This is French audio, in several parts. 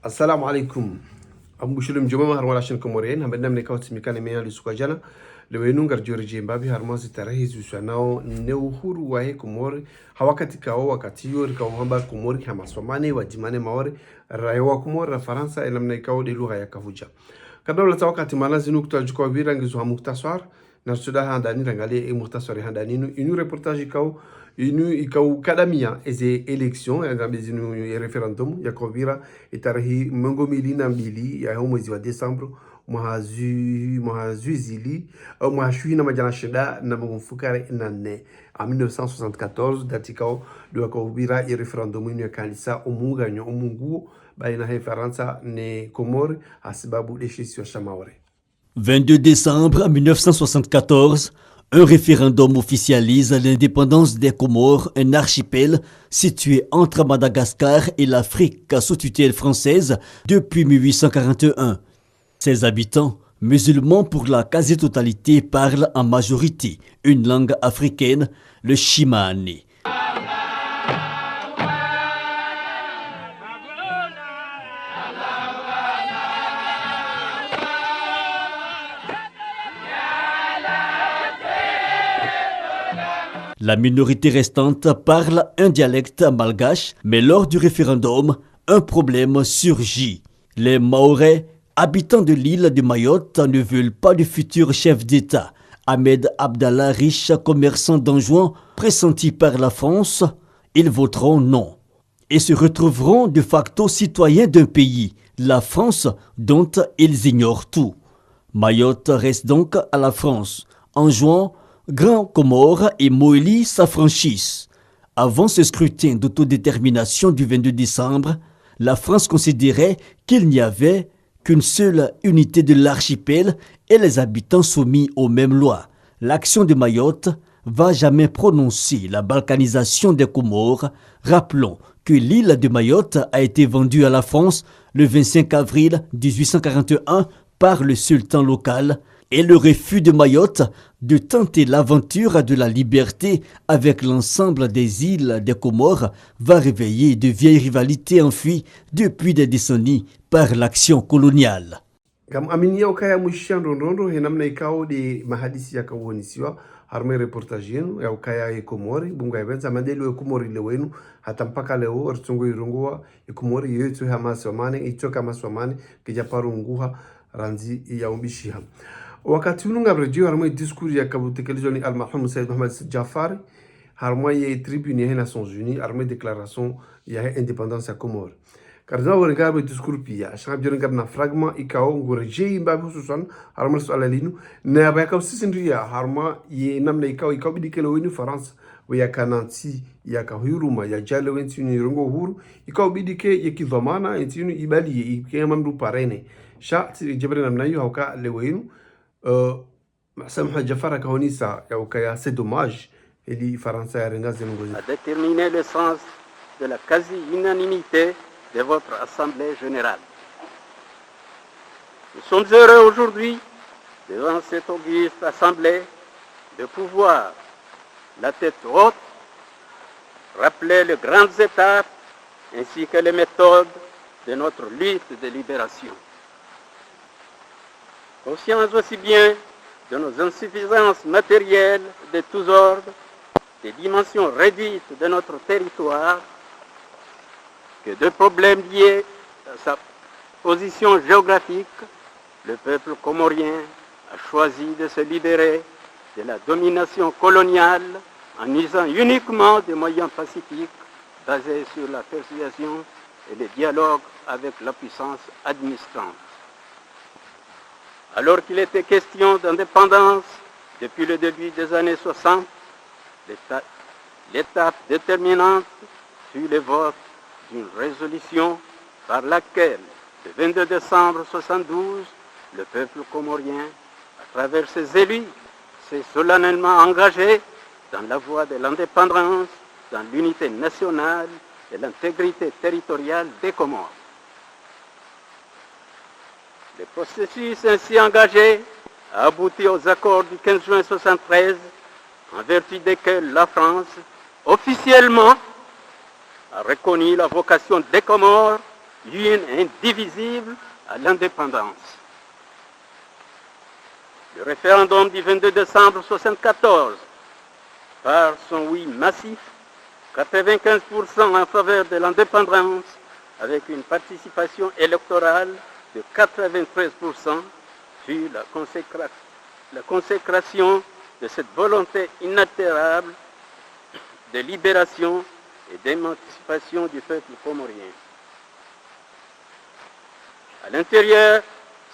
Assalamu alaikum. Ambushulum juma har wala shin komoren ham namne kawt mikane me yalu suka jana le wenu ngar jorje mbabi har mozi tarahi zu sanao ne uhuru wa he komori hawakati kao wakati yori kao hamba komori kama somane wa jimane maore raiwa komori na Faransa elamna ikao de lugha ya kavuja kadawla tawakati malazi nukta jukwa birangi zu hamuktasar na suda handani rangali muhtasari handani inu reportage ikao inu ikau kadamia eze election ya gambizi nu referendum ya kovira itarahi mengo milina mbili ya mwezi wa Desemba mwazuzili au mwashui na majana shida na mfukare nane en 1974 datikao do kovira ya referendum inu ya kanisa umuganyo umungu baina he Faransa ne Komori asibabu deshisio shamaore. 22 décembre 1974, un référendum officialise l'indépendance des Comores, un archipel situé entre Madagascar et l'Afrique sous tutelle française depuis 1841. Ses habitants, musulmans pour la quasi-totalité, parlent en majorité une langue africaine, le Chimane. La minorité restante parle un dialecte malgache, mais lors du référendum, un problème surgit. Les Mahorais, habitants de l'île de Mayotte, ne veulent pas de futur chef d'État. Ahmed Abdallah, riche commerçant d'Anjouan, pressenti par la France, ils voteront non et se retrouveront de facto citoyens d'un pays, la France, dont ils ignorent tout. Mayotte reste donc à la France. Anjouan, Grand Comore et Moélie s'affranchissent. Avant ce scrutin d'autodétermination du 22 décembre, la France considérait qu'il n'y avait qu'une seule unité de l'archipel et les habitants soumis aux mêmes lois. L'action de Mayotte va jamais prononcer la balkanisation des Comores. Rappelons que l'île de Mayotte a été vendue à la France le 25 avril 1841 par le sultan local et le refus de Mayotte de tenter l'aventure de la liberté avec l'ensemble des îles des Comores va réveiller de vieilles rivalités enfuies depuis des décennies par l'action coloniale. Gam aminia ukaya mwishan rondondo henamna ikao de mahadisi ya kawonisiwa harme reportage yenu ya ukaya ya Komori bunga yabenza mandeli ya Komori lewenu hata mpaka leo ortungo irunguwa ya Komori yetu hamaswamane itoka maswamane kijaparu nguha ranzi ya umbishiha. Wakati ununga brejio harmoy discours ya kabutekelezoni al-Mahmoud Said Mohamed Jafari harmoy ya tribune ya Nations Unies harmoy déclaration ya indépendance ya Komori. Karzna waringabe discours pia shangab joringab na fragment ikao ngoreje imbabe hususan harmoy suala linu na ba kaw sisindriya harma ye namna ikao bidikelo winu France ya kananti ya kahuruma ya jale wentini rongo huru ikao bidike yekivamana entinu ibali ikemamdu parene sha jibril namna yu hauka lewenu c'est dommage à déterminer le sens de la quasi-unanimité de votre Assemblée générale. Nous sommes heureux aujourd'hui, devant cette auguste Assemblée, de pouvoir, la tête haute, rappeler les grandes étapes ainsi que les méthodes de notre lutte de libération. Conscience aussi bien de nos insuffisances matérielles de tous ordres, des dimensions réduites de notre territoire, que de problèmes liés à sa position géographique, le peuple comorien a choisi de se libérer de la domination coloniale en usant uniquement des moyens pacifiques basés sur la persuasion et le dialogue avec la puissance administrante. Alors qu'il était question d'indépendance depuis le début des années 60, l'étape déterminante fut le vote d'une résolution par laquelle, le 22 décembre 1972, le peuple comorien, à travers ses élus, s'est solennellement engagé dans la voie de l'indépendance, dans l'unité nationale et l'intégrité territoriale des Comores. Le processus ainsi engagé a abouti aux accords du 15 juin 1973, en vertu desquels la France, officiellement, a reconnu la vocation des Comores une indivisible à l'indépendance. Le référendum du 22 décembre 1974, par son oui massif, 95% en faveur de l'indépendance, avec une participation électorale de 93%, fut la consécration de cette volonté inaltérable de libération et d'émancipation du peuple comorien. À l'intérieur,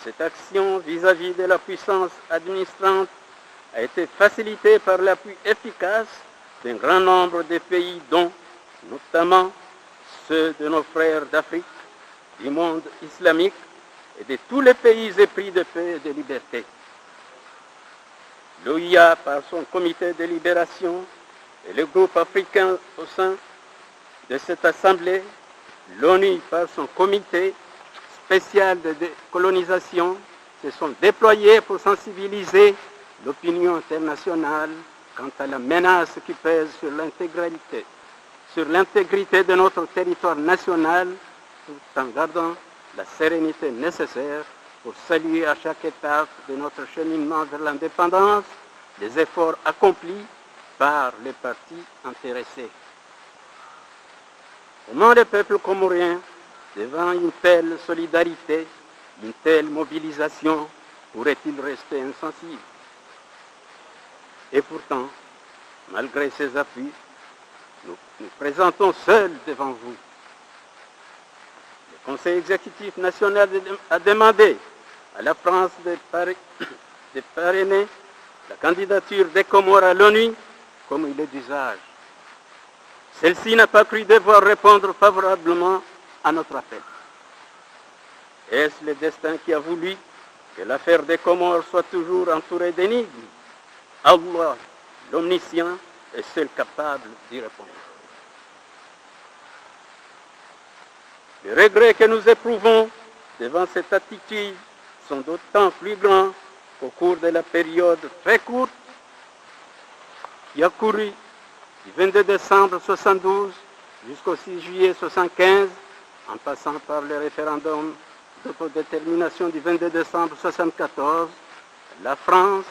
cette action vis-à-vis de la puissance administrante a été facilitée par l'appui efficace d'un grand nombre de pays, dont notamment ceux de nos frères d'Afrique, du monde islamique et de tous les pays épris de paix et de liberté. L'OIA, par son comité de libération, et le groupe africain au sein de cette assemblée, l'ONU, par son comité spécial de décolonisation, se sont déployés pour sensibiliser l'opinion internationale quant à la menace qui pèse sur l'intégrité de notre territoire national, tout en gardant la sérénité nécessaire pour saluer à chaque étape de notre cheminement vers l'indépendance les efforts accomplis par les parties intéressées. Comment le peuple comorien, devant une telle solidarité, une telle mobilisation, pourrait-il rester insensible? Et pourtant, malgré ces appuis, nous présentons seuls devant vous. Le Conseil exécutif national a demandé à la France de parrainer la candidature des Comores à l'ONU, comme il est d'usage. Celle-ci n'a pas cru devoir répondre favorablement à notre appel. Est-ce le destin qui a voulu que l'affaire des Comores soit toujours entourée d'énigmes? Allah, l'omniscient, est seul capable d'y répondre. Les regrets que nous éprouvons devant cette attitude sont d'autant plus grands qu'au cours de la période très courte qui a couru du 22 décembre 1972 jusqu'au 6 juillet 1975, en passant par le référendum d'autodétermination du 22 décembre 1974, la France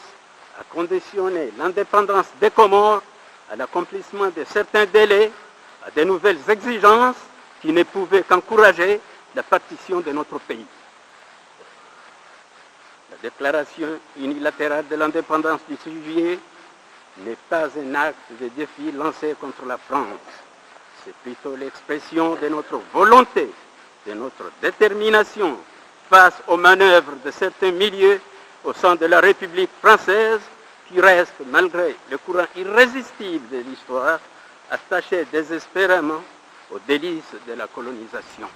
a conditionné l'indépendance des Comores à l'accomplissement de certains délais, à de nouvelles exigences qui ne pouvaient qu'encourager la partition de notre pays. La déclaration unilatérale de l'indépendance du 6 juillet n'est pas un acte de défi lancé contre la France. C'est plutôt l'expression de notre volonté, de notre détermination face aux manœuvres de certains milieux au sein de la République française qui restent, malgré le courant irrésistible de l'histoire, attachés désespérément aux délices de la colonisation.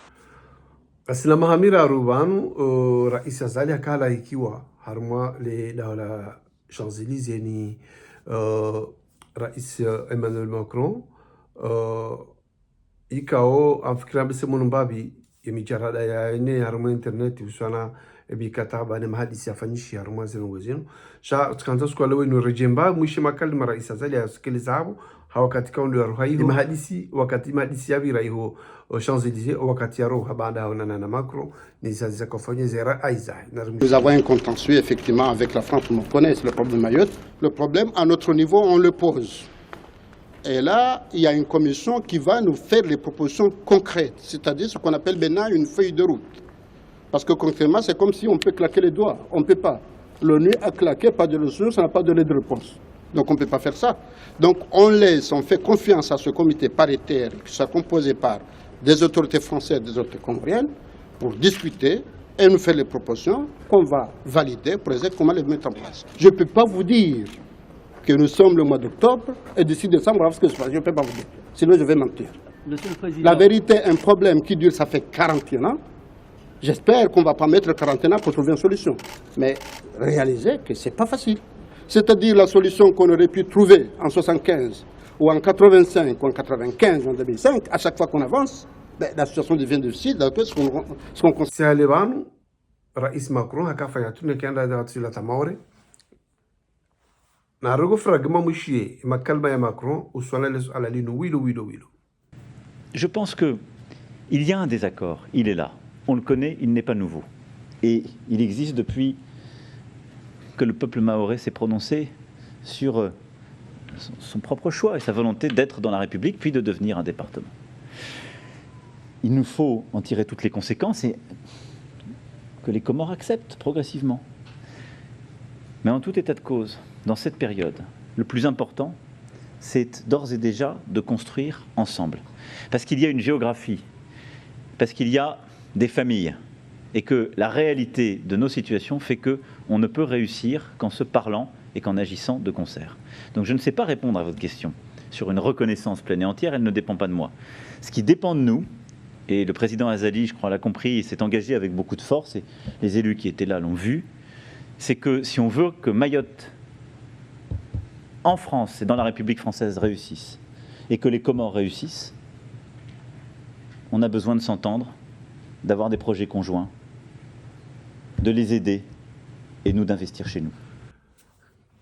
Asina mahamira rubanu Rais Azali akala ikiwa harma le la Champs-Élysées ni Rais Emmanuel Macron ikao afikira bise munumbabi yemijarada ya ene harma internet usana bikataba ne mahadisi afanyishi harma zenu wazenu sha tukanza kwa lewe no rejemba mwishi makali ma Rais Azali asikiliza hapo hawa katika ndio roha hiyo mahadisi wakati mahadisi yabira hiyo Champs-Élysées wakati yaro habanda onana na Macron ni zaza kufanya zera aiza. Nous avons un contentieux effectivement avec la France, on connaît le problème de Mayotte. Le problème à notre niveau, on le pose. Et là, il y a une commission qui va nous faire les propositions concrètes, c'est-à-dire ce qu'on appelle maintenant une feuille de route. Parce que concrètement, c'est comme si on peut claquer les doigts. On ne peut pas. L'ONU a claqué, pas de ressources, ça n'a pas donné de réponse. Donc on ne peut pas faire ça. Donc on fait confiance à ce comité paritaire qui sera composé par des autorités françaises, des autorités comoriennes, pour discuter et nous faire les propositions qu'on va valider pour essayer comment les mettre en place. Je ne peux pas vous dire que nous sommes le mois d'octobre et d'ici décembre, on va voir ce que se passe. Je ne peux pas vous dire. Sinon, je vais mentir. La vérité, un problème qui dure, ça fait 41 ans. J'espère qu'on ne va pas mettre 41 ans pour trouver une solution. Mais réalisez que ce n'est pas facile. C'est-à-dire la solution qu'on aurait pu trouver en 1975 ou en 85 ou en 95 ou en 2005, à chaque fois qu'on avance, la situation devient difficile. Ce qu'on constate. Rais Macron akafanya tune kianda da tsila tamaore. Na rogo fragma mushie makalba ya Macron uswala les alalino wilo. Je pense que Il y a un désaccord, il est là. On le connaît, il n'est pas nouveau. Et il existe depuis que le peuple mahorais s'est prononcé sur son propre choix et sa volonté d'être dans la République, puis de devenir un département. Il nous faut en tirer toutes les conséquences et que les Comores acceptent progressivement. Mais en tout état de cause, dans cette période, le plus important, c'est d'ores et déjà de construire ensemble. Parce qu'il y a une géographie, parce qu'il y a des familles, et que la réalité de nos situations fait qu'on ne peut réussir qu'en se parlant et qu'en agissant de concert. Donc je ne sais pas répondre à votre question sur une reconnaissance pleine et entière, elle ne dépend pas de moi. Ce qui dépend de nous, et le président Azali, je crois, l'a compris, il s'est engagé avec beaucoup de force, et les élus qui étaient là l'ont vu, c'est que si on veut que Mayotte, en France et dans la République française, réussisse, et que les Comores réussissent, on a besoin de s'entendre, d'avoir des projets conjoints, de les aider, et nous d'investir chez nous.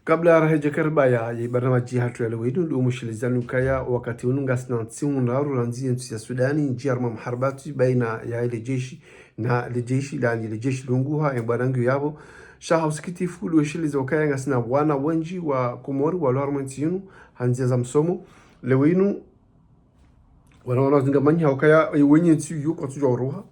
Kabla raheja karbaya ya barnamaji hatu ya lewaidu ndio mushilizanu kaya wakati unungas na ntsimu naru lanzi nchi ya Sudani nchi arma mharbati baina ya ile jeshi na ile jeshi la ile jeshi lunguha ya barangu yabo sha hausikitifu do shilizo kaya ngasina wana wenji wa Komori wa lormentinu hanzia za msomo lewinu wanaona zingamanya kaya wenye nchi yuko tujoroha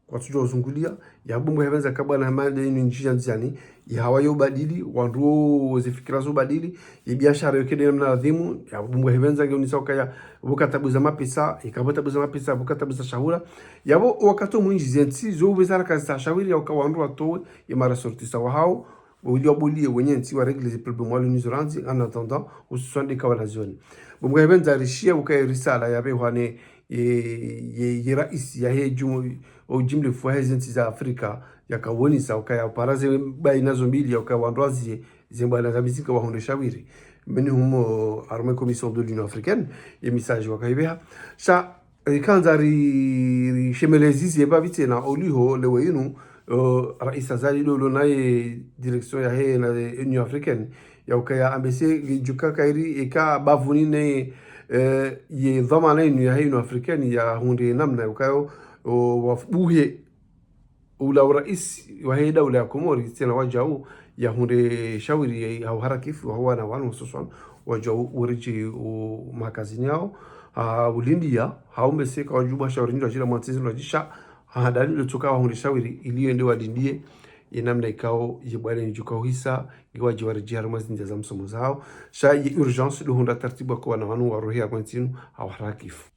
kwa tujozungulia ya bumbu hebenza kabana mande inu njia nziani ya hawayo badili wanduo zifikira zo badili ya biashara yokede na adhimu ya bumbu hebenza ngeunisa kaya bukatabuza mapesa ikabatabuza mapesa bukatabuza shahura yabo wakato mwinji zenti zo bezara kazi shawiri ya ukawandu atowe ya mara sortisa wa hao wili abuli wenye nti wa regle ziplebe mwali nizoranzi en attendant ususwande kawala zoni bumbu hebenza rishia ukaya risala ya behwane ye raisi ya hejumu o jimle fwa hezenti za Afrika yakawonisa ukaya paraze baina zo mbili yakawandwazi zembana zabisika wahonde shawiri meni humo arme commission de l'Union africaine ye message wakaibeha sa kanza ri shemelezi yeba vitena oliho lewenu rais Azali lolo naye direction ya he na Union africaine ya ukaya ambese juka kairi eka bavuni ne ye dhamana inu ya Union africaine ya hunde namna ukayo wabuhe ula urais wa hii dawla ya Komori tena wajau ya hunde shawiri au harakifu wa wana wanu hususan wajau uriji makazini yao ulindia haumbeseka wajuba shawiri ndio ajira mwantizi ndio jisha hadani lutuka wa hunde shawiri iliyo ndio walindie yenamna ikao yebwale njuka hisa giwaji warejea rumazi ndia za msomo zao sha ye urgence do hunda tartibu kwa na wanu wa rohia kwantinu au harakifu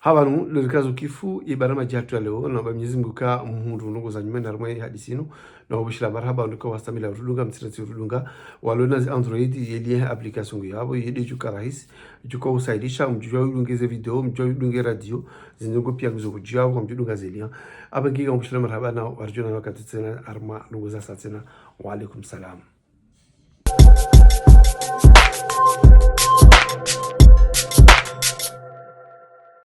habanu lirikazo kifu ibarama jatu ya leo na Mwenyezi Mungu ka muhundu nungu za nyumena rumwe hadisinu na wabishila marhaba ndiko wastamila rudunga mtirati rudunga walona Android yelie application yabo yede juka rahisi juka usaidisha mjua udungeze video mjua udunge radio zinungu pia kuzokujia kwa mjudunga zelia abangiga wabishila marhaba na warjuna wakati tena arma nungu za satina wa alaikum salam.